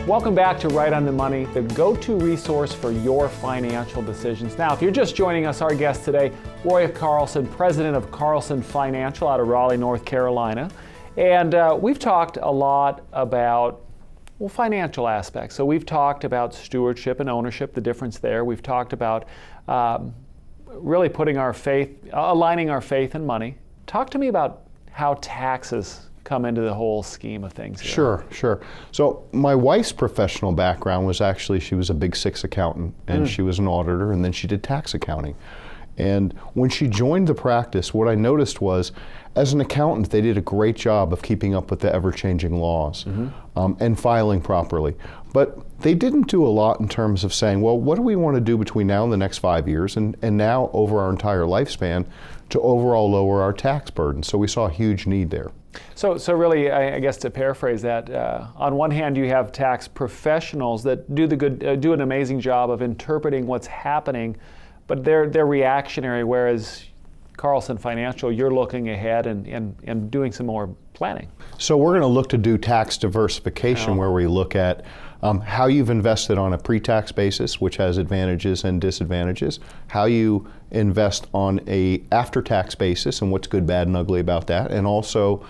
Welcome back to Right on the Money, the go-to resource for your financial decisions. Now, if you're just joining us, our guest today, Roy Carlson, president of Carlson Financial out of Raleigh, North Carolina. And we've talked a lot about, financial aspects. So we've talked about stewardship and ownership, the difference there. We've talked about really aligning our faith in money. Talk to me about how taxes come into the whole scheme of things here. Sure. So my wife's professional background was actually, she was a Big Six accountant, and she was an auditor, and then she did tax accounting. And when she joined the practice, what I noticed was, as an accountant, they did a great job of keeping up with the ever-changing laws and filing properly. But they didn't do a lot in terms of saying, well, what do we want to do between now and the next 5 years, and now over our entire lifespan, to overall lower our tax burden? So we saw a huge need there. So really, I guess to paraphrase that, on one hand, you have tax professionals that do an amazing job of interpreting what's happening, but they're reactionary, whereas Carlson Financial, you're looking ahead and doing some more planning. So we're going to look to do tax diversification, where we look at how you've invested on a pre-tax basis, which has advantages and disadvantages, how you invest on a after-tax basis and what's good, bad, and ugly about that, and also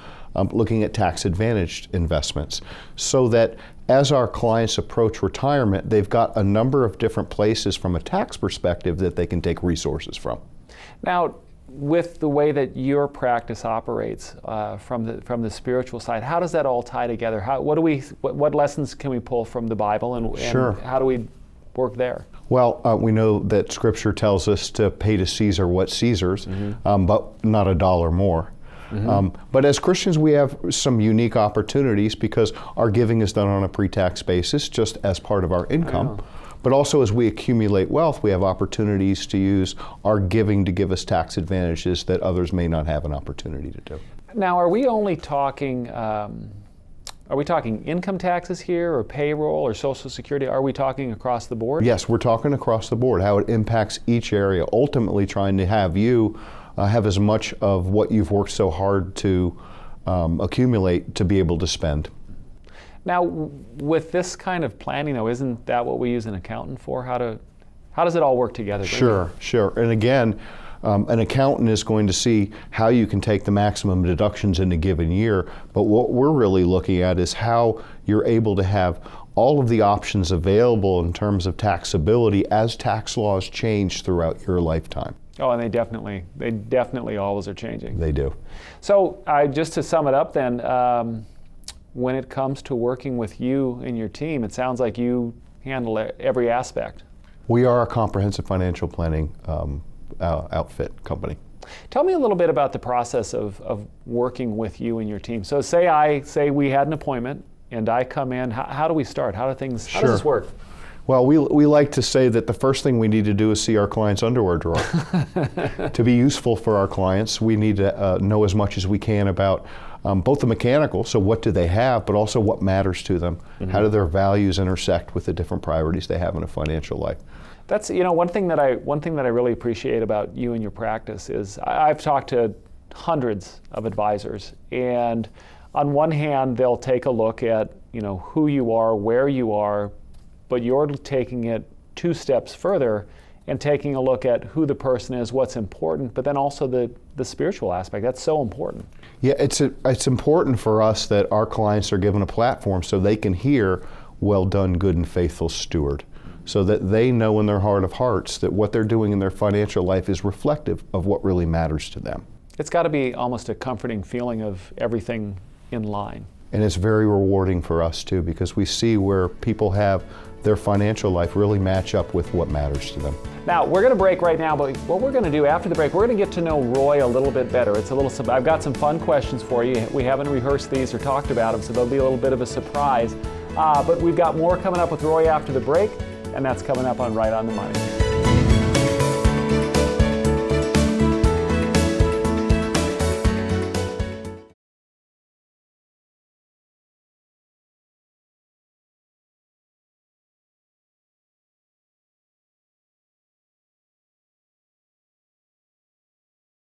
looking at tax-advantaged investments, so that as our clients approach retirement, they've got a number of different places from a tax perspective that they can take resources from. Now, with the way that your practice operates from the spiritual side, how does that all tie together? What lessons can we pull from the Bible, and how do we work there? Well, we know that Scripture tells us to pay to Caesar what's Caesar's, but not a dollar more. But as Christians, we have some unique opportunities because our giving is done on a pre-tax basis, just as part of our income. But also, as we accumulate wealth, we have opportunities to use our giving to give us tax advantages that others may not have an opportunity to do. Now, are we only talking income taxes here, or payroll, or Social Security? Are we talking across the board? Yes, we're talking across the board, how it impacts each area, ultimately trying to have you have as much of what you've worked so hard to accumulate to be able to spend. Now, with this kind of planning, though, isn't that what we use an accountant for? How does it all work together? Sure. And again, an accountant is going to see how you can take the maximum deductions in a given year, but what we're really looking at is how you're able to have all of the options available in terms of taxability as tax laws change throughout your lifetime. Oh, and they definitely always are changing. They do. So just to sum it up then, when it comes to working with you and your team, it sounds like you handle every aspect. We are a comprehensive financial planning outfit company. Tell me a little bit about the process of working with you and your team. So say we had an appointment and I come in, how do we start? How does this work? Well, we like to say that the first thing we need to do is see our client's underwear drawer. To be useful for our clients, we need to know as much as we can about both the mechanical, so what do they have, but also what matters to them. How do their values intersect with the different priorities they have in a financial life? That's one thing that I really appreciate about you and your practice is I've talked to hundreds of advisors, and on one hand they'll take a look at who you are, where you are, but you're taking it 2 steps further and taking a look at who the person is, what's important, but then also the spiritual aspect. That's so important. Yeah, it's important for us that our clients are given a platform so they can hear, "Well done, good and faithful steward," so that they know in their heart of hearts that what they're doing in their financial life is reflective of what really matters to them. It's got to be almost a comforting feeling of everything in line. And it's very rewarding for us too, because we see where people have their financial life really match up with what matters to them. Now, we're going to break right now, but what we're going to do after the break, we're going to get to know Roy a little bit better. I've got some fun questions for you. We haven't rehearsed these or talked about them, so they'll be a little bit of a surprise. But we've got more coming up with Roy after the break, and that's coming up on Right on the Money.